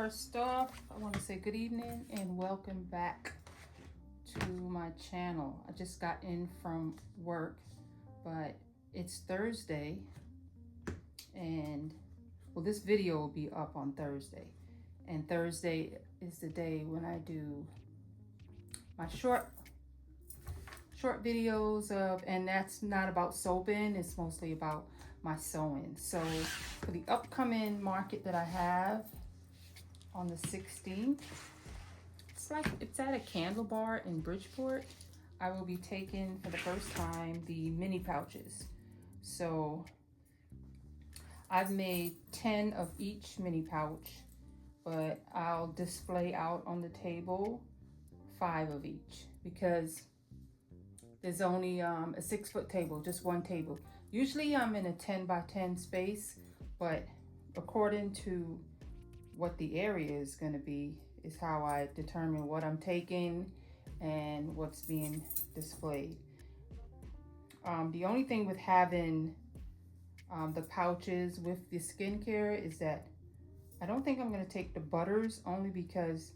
First off, I want to say good evening and welcome back to my channel. I just got in from work, but it's Thursday and well, this video will be up on Thursday, and Thursday is the day when I do my short videos of, and that's not about soaping, it's mostly about my sewing. So for the upcoming market that I have on the 16th, it's at a candle bar in Bridgeport. I will be taking for the first time the mini pouches. So I've made 10 of each mini pouch, but I'll display out on the table 5 of each because there's only a 6-foot table, just one table. Usually I'm in a 10 by 10 space, but according to what the area is going to be is how I determine what I'm taking and what's being displayed. The only thing with having the pouches with the skincare is that I don't think I'm going to take the butters, only because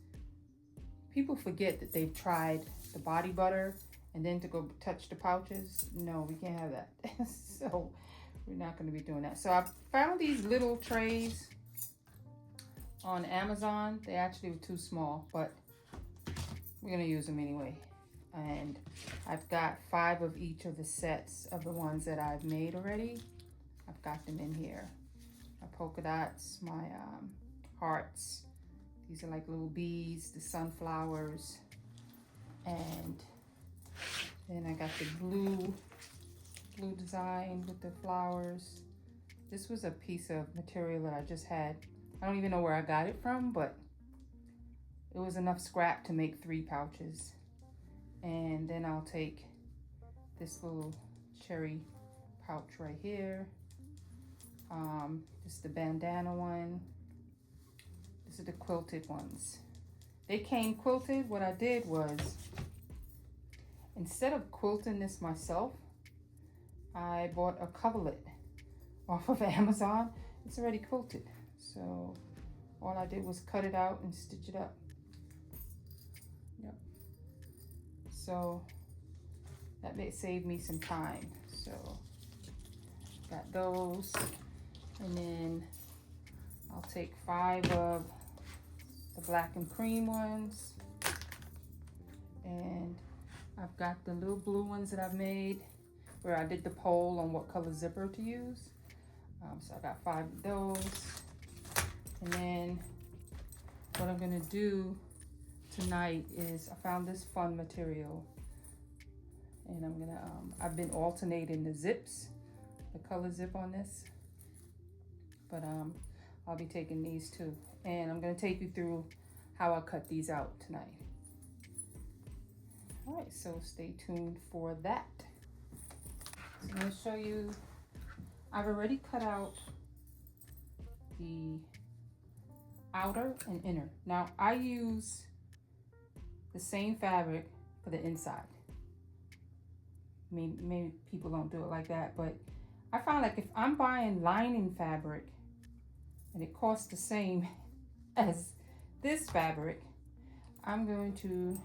people forget that they've tried the body butter and then to go touch the pouches. No, we can't have that. So we're not going to be doing that. So I found these little trays on Amazon. They actually were too small, but we're going to use them anyway. And I've got 5 of each of the sets of the ones that I've made already. I've got them in here. My polka dots, my hearts. These are like little bees, the sunflowers, and then I got the blue design with the flowers. This was a piece of material that I just had. I don't even know where I got it from, but it was enough scrap to make 3 pouches. And then I'll take this little cherry pouch right here. This is the bandana one. This is the quilted ones. They came quilted. What I did was, instead of quilting this myself, I bought a coverlet off of Amazon. It's already quilted. So all I did was cut it out and stitch it up. Yep. So that may save me some time. So got those. And then I'll take 5 of the black and cream ones. And I've got the little blue ones that I've made where I did the poll on what color zipper to use. So I got 5 of those. And then what I'm gonna do tonight is I found this fun material, and I'm gonna, I've been alternating the zips, the color zip on this, but I'll be taking these too. And I'm gonna take you through how I cut these out tonight. All right, so stay tuned for that. So I'm gonna show you, I've already cut out the outer and inner. Now I use the same fabric for the inside. I mean, maybe people don't do it like that, but I found like if I'm buying lining fabric and it costs the same as this fabric, I'm going to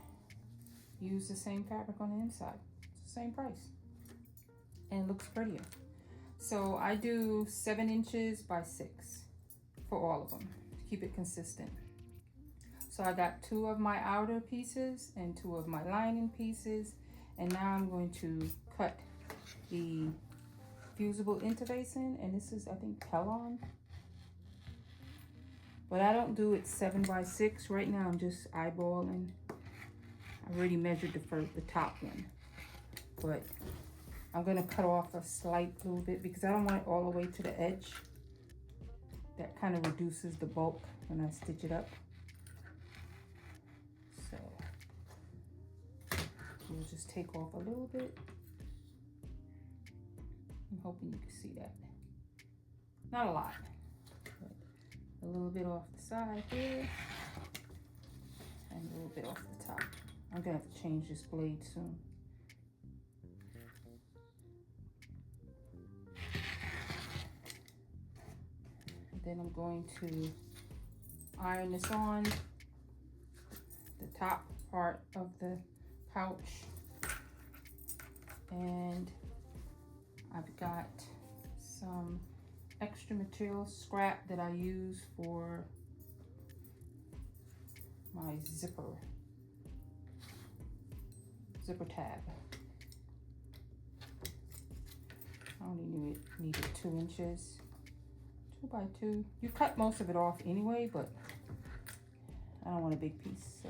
use the same fabric on the inside. It's the same price and it looks prettier. So I do 7 inches by 6 for all of them to keep it consistent. So I got 2 of my outer pieces and 2 of my lining pieces, and now I'm going to cut the fusible interfacing, and this is, I think, Pellon. But I don't do it 7 by 6 right now. I'm just eyeballing. I already measured the top one, but I'm gonna cut off a slight little bit because I don't want it all the way to the edge. That kind of reduces the bulk when I stitch it up. So we'll just take off a little bit. I'm hoping you can see that. Not a lot, but a little bit off the side here and a little bit off the top. I'm gonna have to change this blade soon. And then I'm going to iron this on the top part of the pouch, and I've got some extra material scrap that I use for my zipper tab. I only needed 2 inches, 2 by 2. You cut most of it off anyway, but I don't want a big piece, so.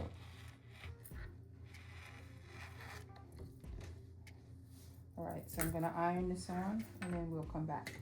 All right, so I'm gonna iron this on and then we'll come back.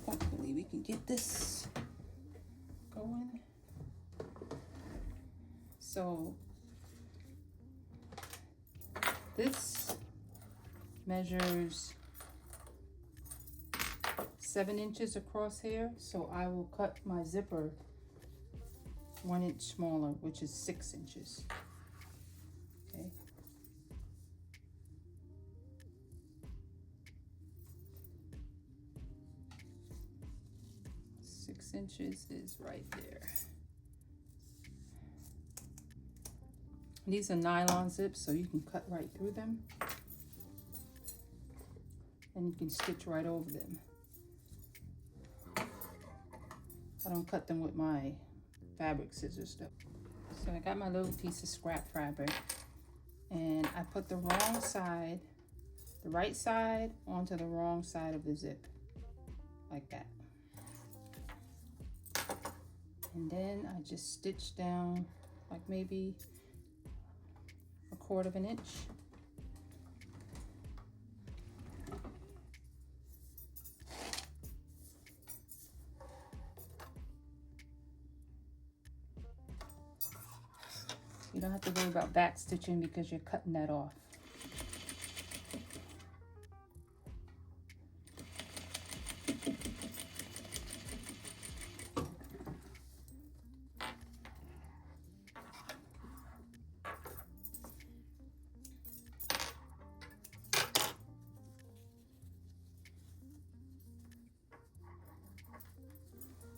Hopefully we can get this going. So this measures 7 inches across here, so I will cut my zipper 1 inch smaller, which is 6 inches. Okay. Six inches is right there. These are nylon zips, so you can cut right through them. And you can stitch right over them. I don't cut them with my fabric scissors though. So I got my little piece of scrap fabric, and I put the wrong side, the right side onto the wrong side of the zip, like that. And then I just stitch down like maybe 1/4 inch. You don't have to worry about back stitching because you're cutting that off.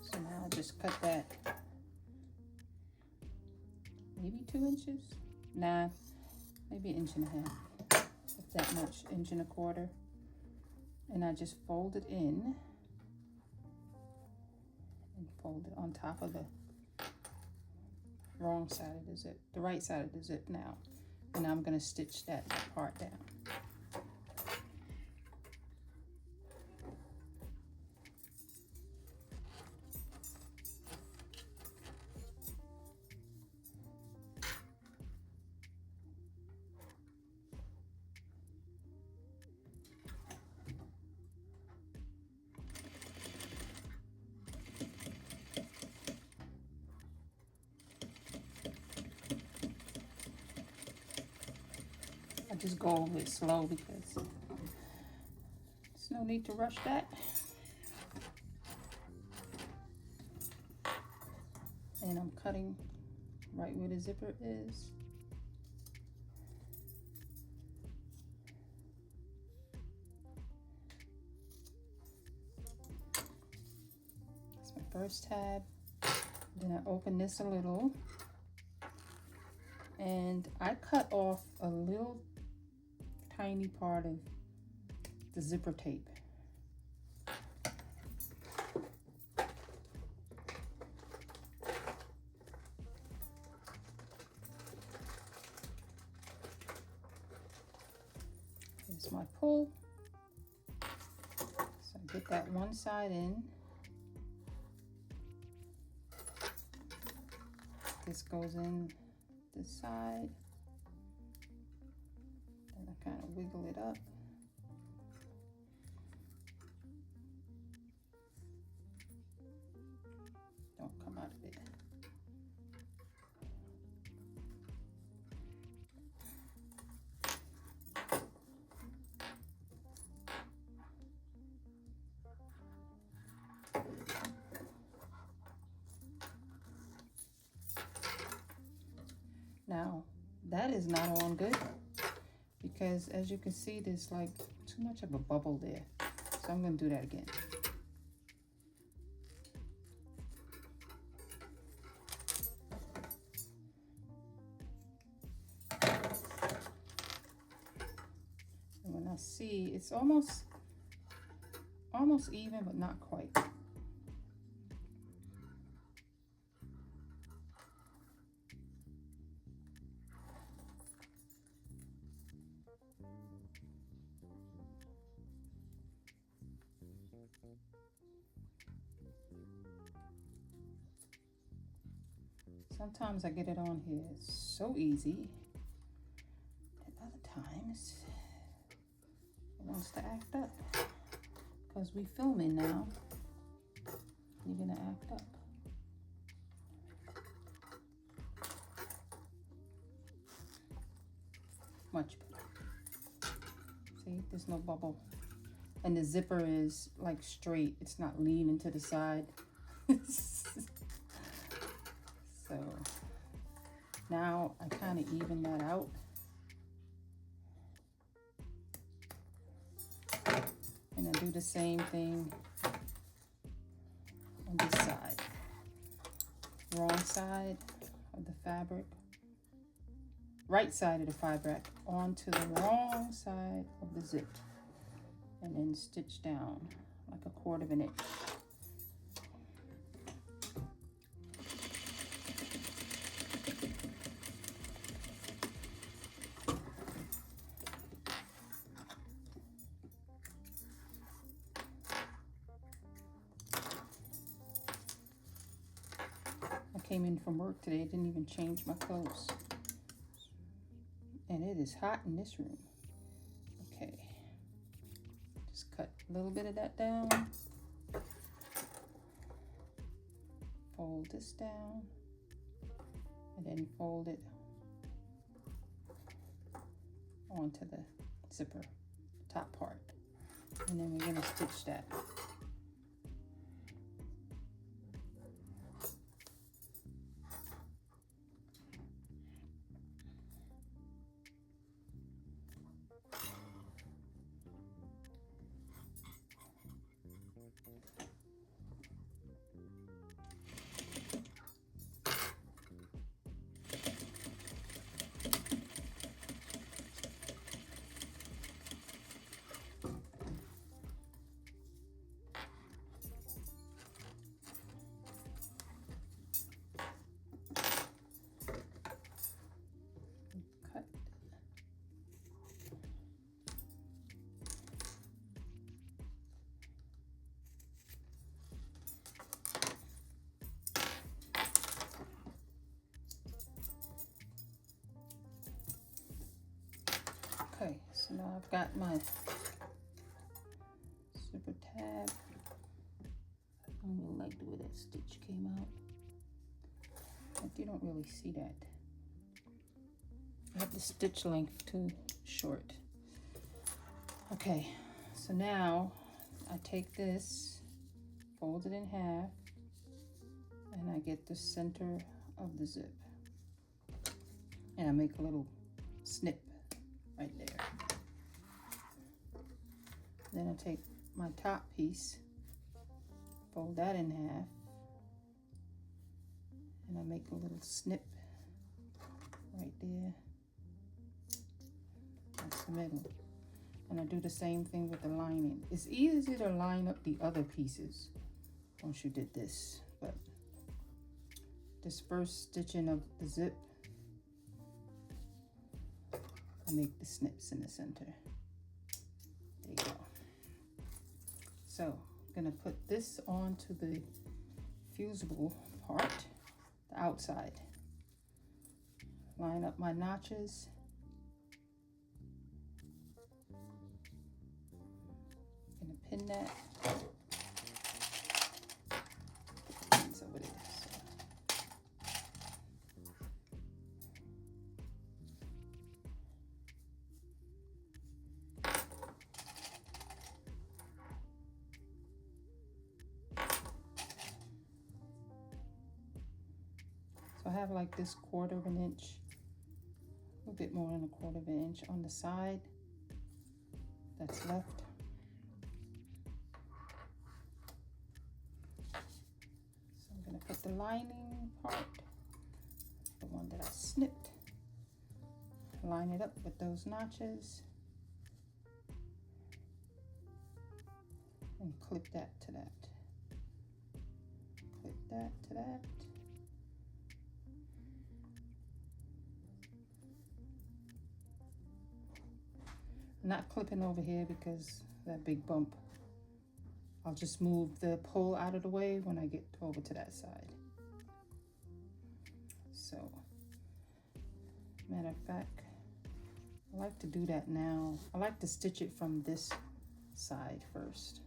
So now I'll just cut that maybe 2 inches? Nah, maybe 1.5 inches, if that much, 1.25 inches. And I just fold it in and fold it on top of the wrong side of the zip, the right side of the zip now. And I'm gonna stitch that part down. I just go over it slow because there's no need to rush that. And I'm cutting right where the zipper is. first tab, then I open this a little, and I cut off a little tiny part of the zipper tape. Here's my pull. So I get that one side in. This goes in this side. And I kind of wiggle it up. Don't come out of it. Now, that is not on good because as you can see, there's like too much of a bubble there. So I'm going to do that again. And when I see, it's almost even, but not quite. Sometimes I get it on here so easy, and other times it wants to act up. Because we filming now, you're gonna act up. Much better. See, there's no bubble. And the zipper is like straight, it's not leaning to the side. So now I kind of even that out. And I do the same thing on this side. Wrong side of the fabric. Right side of the fabric onto the wrong side of the zip. And then stitch down like 1/4 inch. I came in from work today, didn't even change my clothes. And it is hot in this room. Okay. Just cut a little bit of that down. Fold this down. And then fold it onto the zipper, top part. And then we're going to stitch that. Okay, so now I've got my zipper tab. I don't really like the way that stitch came out. But you don't really see that. I have the stitch length too short. Okay, so now I take this, fold it in half, and I get the center of the zip. And I make a little snip right there. Then I take my top piece, fold that in half, And I make a little snip right there. That's the middle. And I do the same thing with the lining. It's easy to line up the other pieces once you did this, but this first stitching of the zip, I make the snips in the center. There you go. So I'm gonna put this onto the fusible part, the outside. Line up my notches. Gonna pin that. Pins over there. So I have like this 1/4 of an inch, a little bit more than a 1/4 of an inch on the side that's left. So I'm gonna put the lining part, the one that I snipped, line it up with those notches, and clip that to that. Clip that to that. I'm not clipping over here because that big bump. I'll just move the pole out of the way when I get over to that side. So, matter of fact, I like to do that now. I like to stitch it from this side first.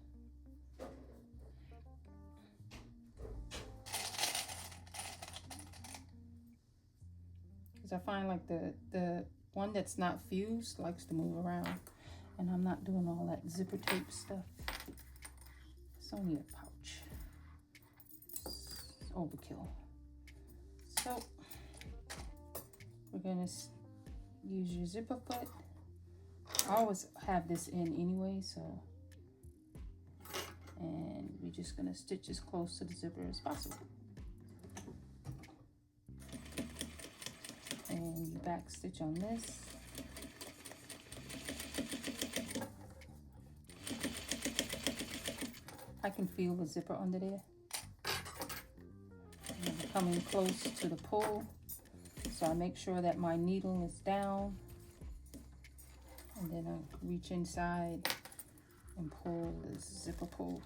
Because I find like the one that's not fused likes to move around, and I'm not doing all that zipper tape stuff. It's only a pouch. It's overkill. So we're gonna use your zipper foot. I always have this in anyway, so, and we're just gonna stitch as close to the zipper as possible. And you back stitch on this. I can feel the zipper under there. I'm coming close to the pull, so I make sure that my needle is down, and then I reach inside and pull this zipper pull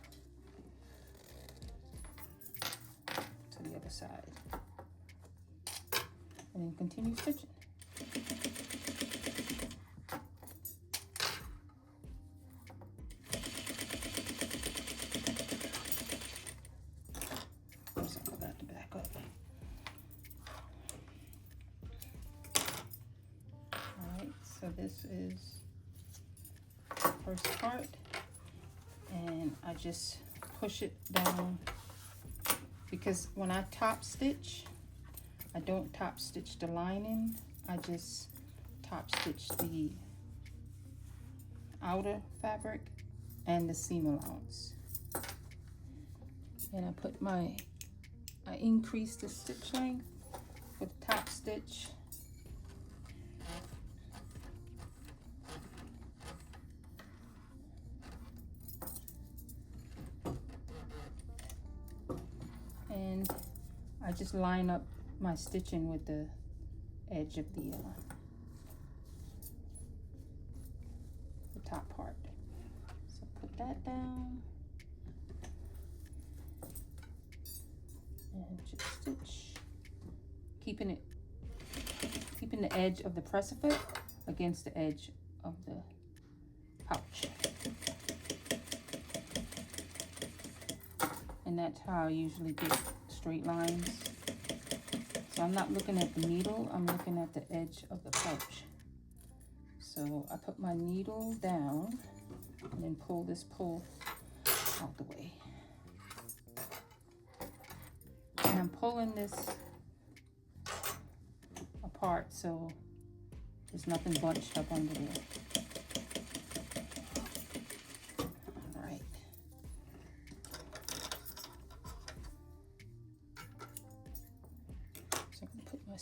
to the other side. And then continue stitching. Oops, I forgot to back up. Alright, so this is the first part, and I just push it down, because when I top stitch, I don't top stitch the lining, I just top stitch the outer fabric and the seam allowance. And I increase the stitch length with top stitch. And I just line up my stitching with the edge of the top part. So put that down and just stitch, keeping the edge of the precipice against the edge of the pouch. And that's how I usually get straight lines. So I'm not looking at the needle, I'm looking at the edge of the pouch. So I put my needle down and then pull this pull out the way. And I'm pulling this apart so there's nothing bunched up under there.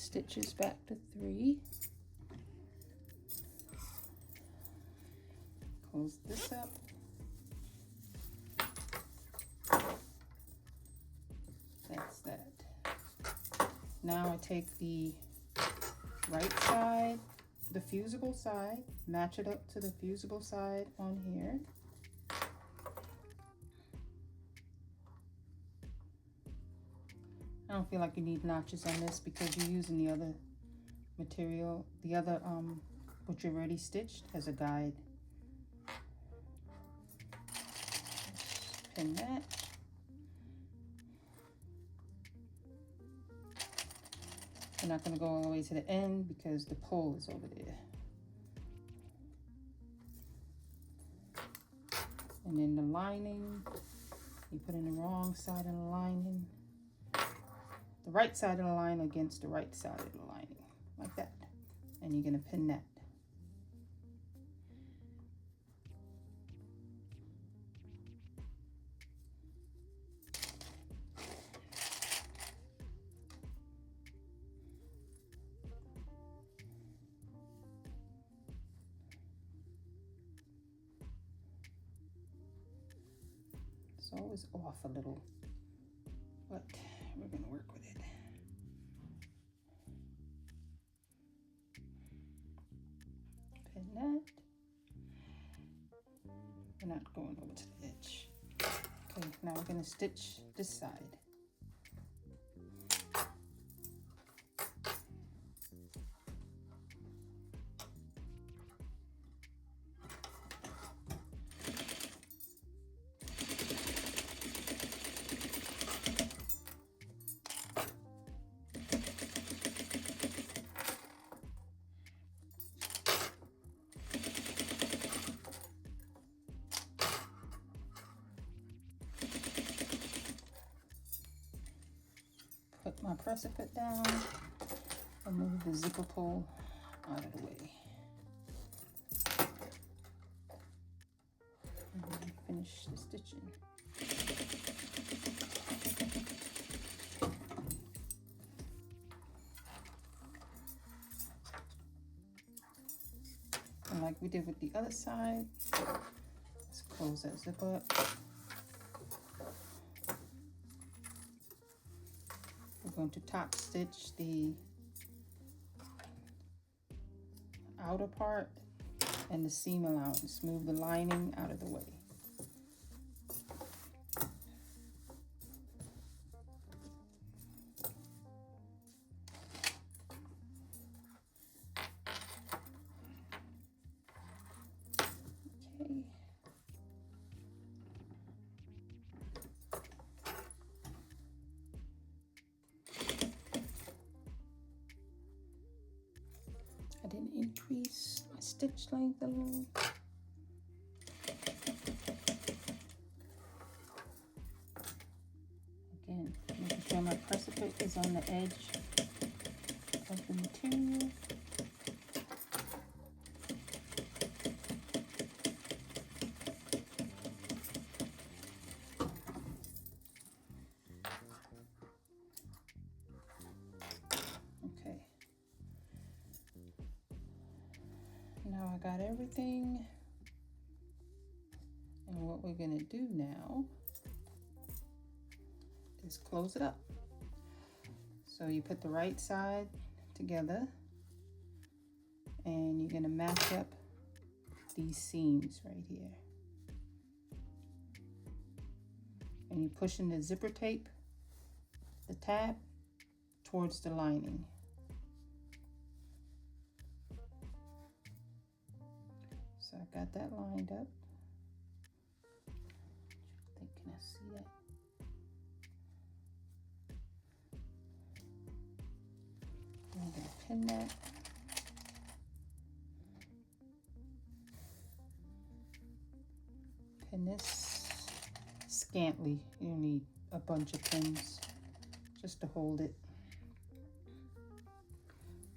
stitches back to 3. Close this up. That's that. Now I take the right side, the fusible side, match it up to the fusible side on here. I don't feel like you need notches on this because you're using the other material, the other what you already stitched as a guide. Just pin that. We're not going to go all the way to the end because the pole is over there. And then the lining, you put in the wrong side of the lining. The right side of the line against the right side of the lining, like that. And you're going to pin that. It's always off a little, but we're going to work with it. Pin that. We're not going over to the edge. Okay, now we're going to stitch this side. Put my presser foot down and move the zipper pull out of the way. And then finish the stitching. And like we did with the other side, let's close that zipper up. We're going to top stitch the outer part and the seam allowance. Move the lining out of the way. Okay. I didn't increase my stitch length a little. Again, making sure my presser foot is on the edge of the material. Okay. Now I got everything, and what we're going to do now is close it up. So you put the right side together and you're going to match up these seams right here, and you're pushing the zipper tape, the tab, towards the lining. So I got that lined up. Can I see that? I'm going to pin that. Pin this scantly. You don't need a bunch of pins, just to hold it.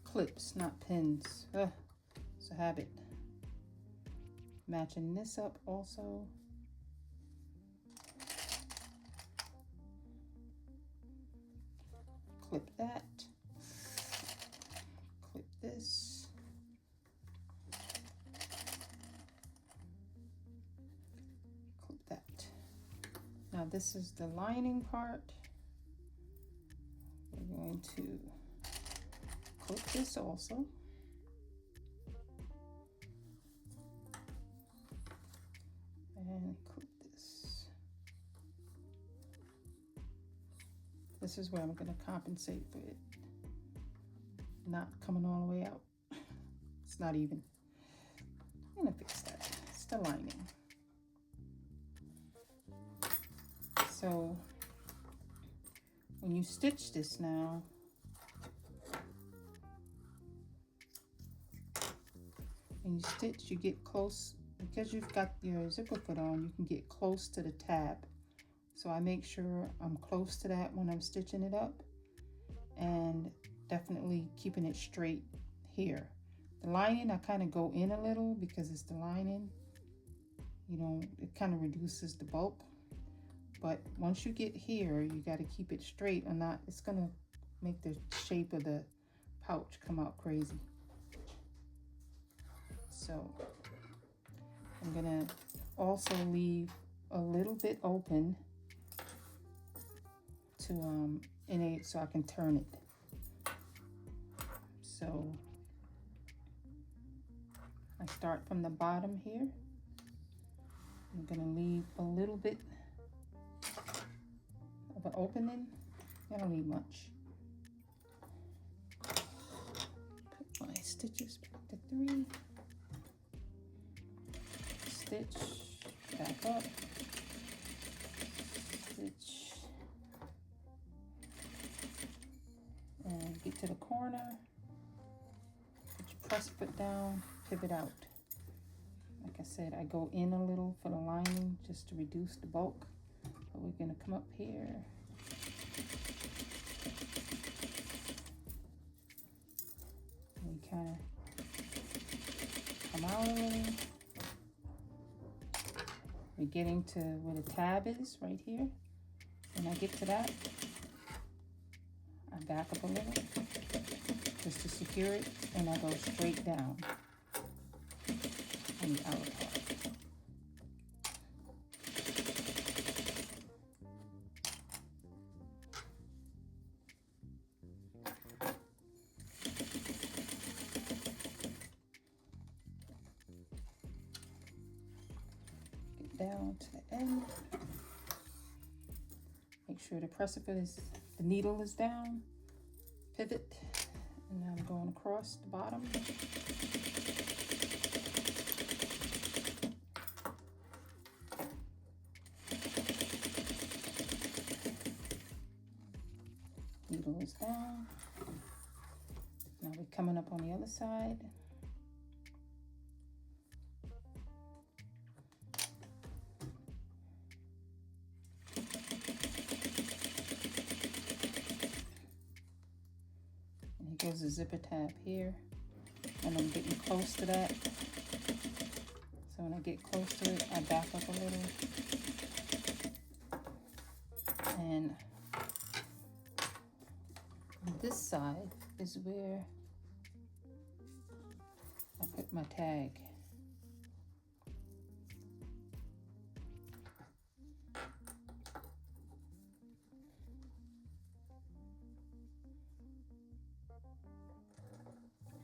Clips, not pins. Ugh, it's a habit. Matching this up also. Clip that. this is the lining part. We're going to clip this also. And clip this. This is where I'm going to compensate for it not coming all the way out. It's not even. I'm going to fix that. It's the lining. So when you stitch this now, when you stitch, you get close, because you've got your zipper foot on, you can get close to the tab. So I make sure I'm close to that when I'm stitching it up, and definitely keeping it straight here. The lining, I kind of go in a little because it's the lining, you know, it kind of reduces the bulk. But once you get here, you got to keep it straight, or not, it's going to make the shape of the pouch come out crazy. So I'm going to also leave a little bit open to so I can turn it. So I start from the bottom here. I'm going to leave a little bit of an opening. I don't need much. Put my stitches back to 3. Stitch, back up, stitch, and get to the corner. Put your press foot down, pivot out. Like I said, I go in a little for the lining just to reduce the bulk. But we're gonna come up here. We kind of come out a little. We're getting to where the tab is, right here. When I get to that, I back up a little just to secure it, and I go straight down on the outer part. Down to the end. Make sure the precipice, the needle is down. Pivot, and now I'm going across the bottom. Needle is down. Now we're coming up on the other side. There's a zipper tab here, and I'm getting close to that. So when I get close to it, I back up a little, and this side is where I put my tag.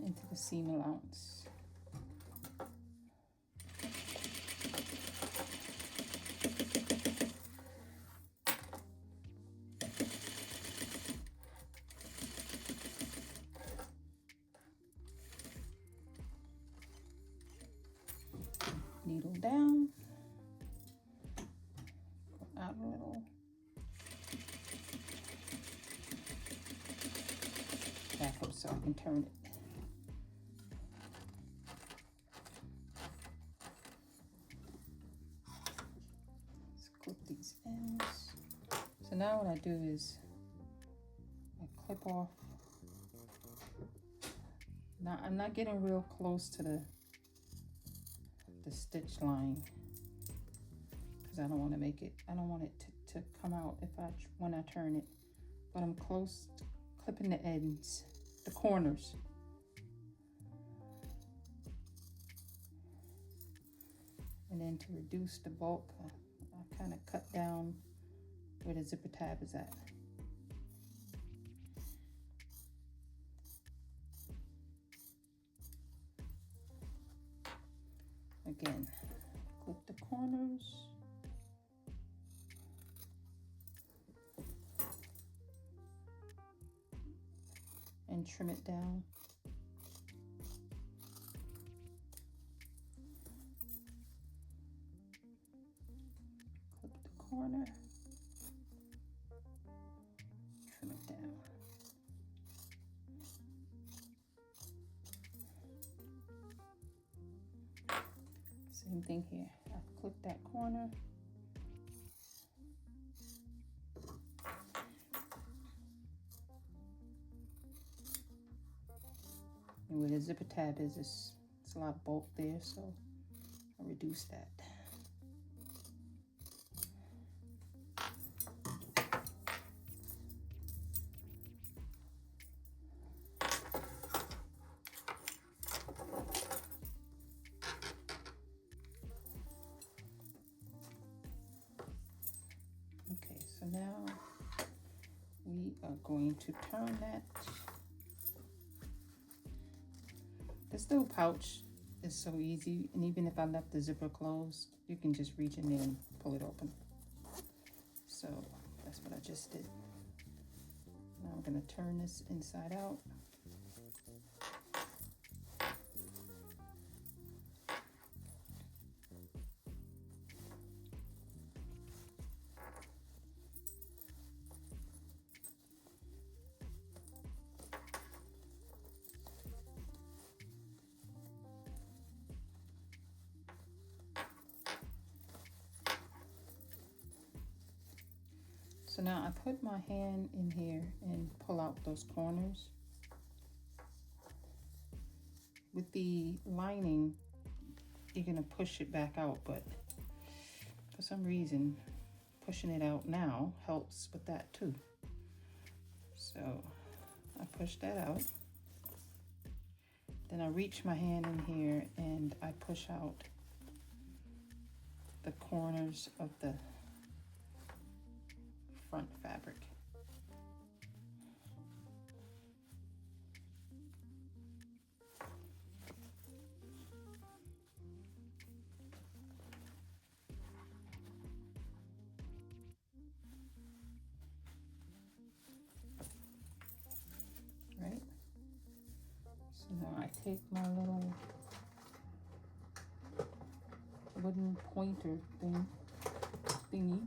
Into the seam allowance. Needle down, go out a little, back up so I can turn it. Clip these ends. So now what I do is I clip off. Now I'm not getting real close to the stitch line because I don't want to make it. I don't want it to come out when I turn it. But I'm close to clipping the ends, the corners. And then to reduce the bulk, I kind of cut down where the zipper tab is at. Again, clip the corners. And trim it down. Clip the corner. Trim it down. Same thing here. I've clipped that corner. And where the zipper tab is, it's a lot of bulk there, so I'll reduce that. Okay, so now we are going to turn that. This little pouch is so easy, and even if I left the zipper closed, you can just reach in there and pull it open. So that's what I just did. Now I'm going to turn this inside out. So now I put my hand in here and pull out those corners. With the lining, you're gonna push it back out, but for some reason, pushing it out now helps with that too. So I push that out. Then I reach my hand in here and I push out the corners of the front fabric. Right? So now I take my little wooden pointer thingy.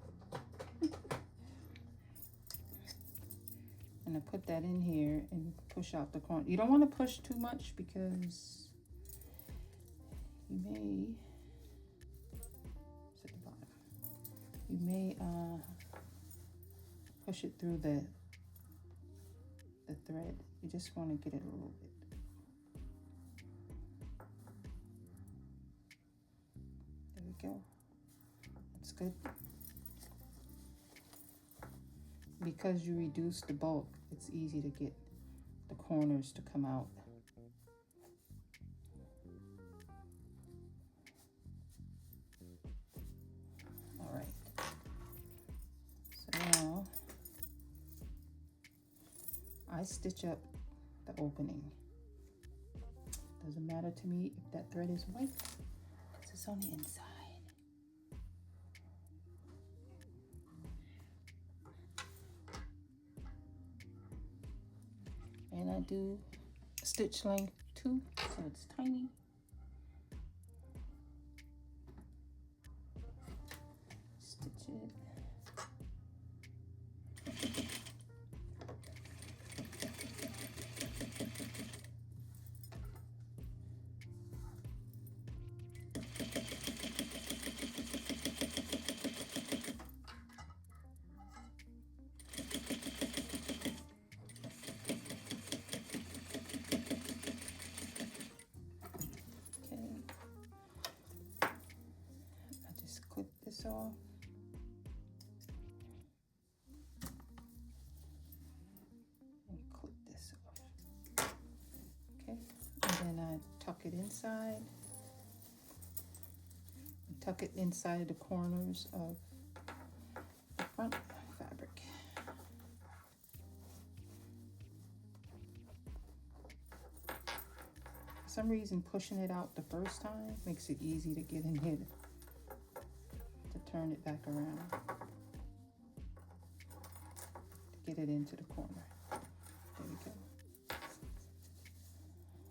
And I put that in here and push out the corner. You don't want to push too much because you may, it's at the bottom, you may push it through the thread. You just want to get it a little bit. There we go. That's good. Because you reduce the bulk, it's easy to get the corners to come out. All right. So now I stitch up the opening. Doesn't matter to me if that thread is white, because it's on the inside. And I do stitch length 2, so it's tiny. Stitch it. Off. And clip this off. Okay, and then I tuck it inside. And tuck it inside the corners of the front fabric. some reason pushing it out the first time makes it easy to get in here to turn it back around, to get it into the corner. There we go.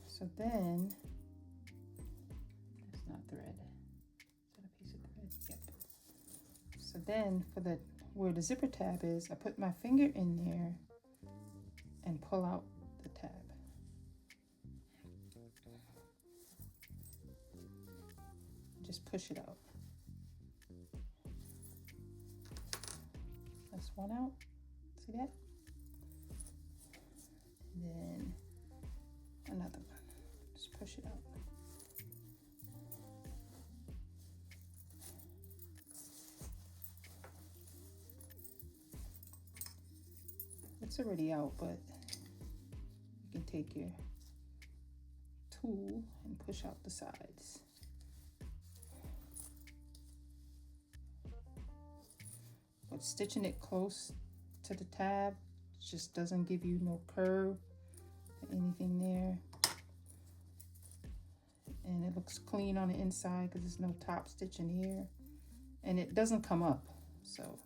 So then, that's not thread. Is that a piece of thread? Yep. So then for the where the zipper tab is, I put my finger in there and pull out the tab. Just push it out. That's one out. See that? And then another one. Just push it out. It's already out, but you can take your tool and push out the sides. But stitching it close to the tab just doesn't give you no curve or anything there. And it looks clean on the inside because there's no top stitch in here. And it doesn't come up, so.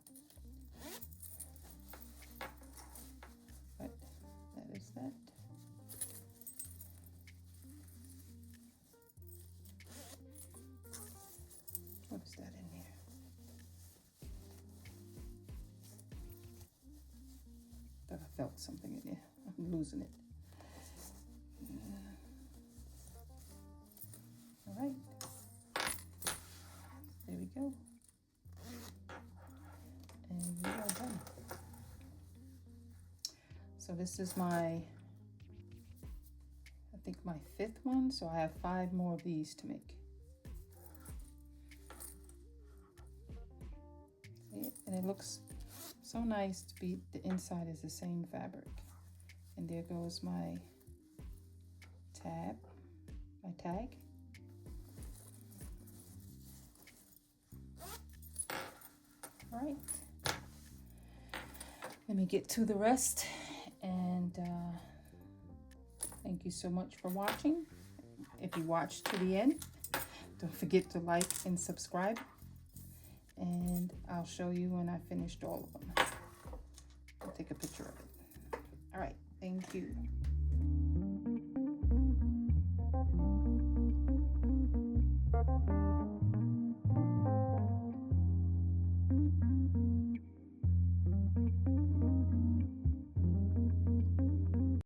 But that is that. What is that in here? Thought I felt something in there. I'm losing it. All right. There we go. And we are done. So this is my, I think my 5th one. So I have 5 more of these to make. See it? And it looks so nice to be, the inside is the same fabric. And there goes my tab, my tag. All right. Let me get to the rest. And thank you so much for watching. If you watched to the end, don't forget to like and subscribe. And I'll show you when I finished all of them. I'll take a picture of it. All right, thank you.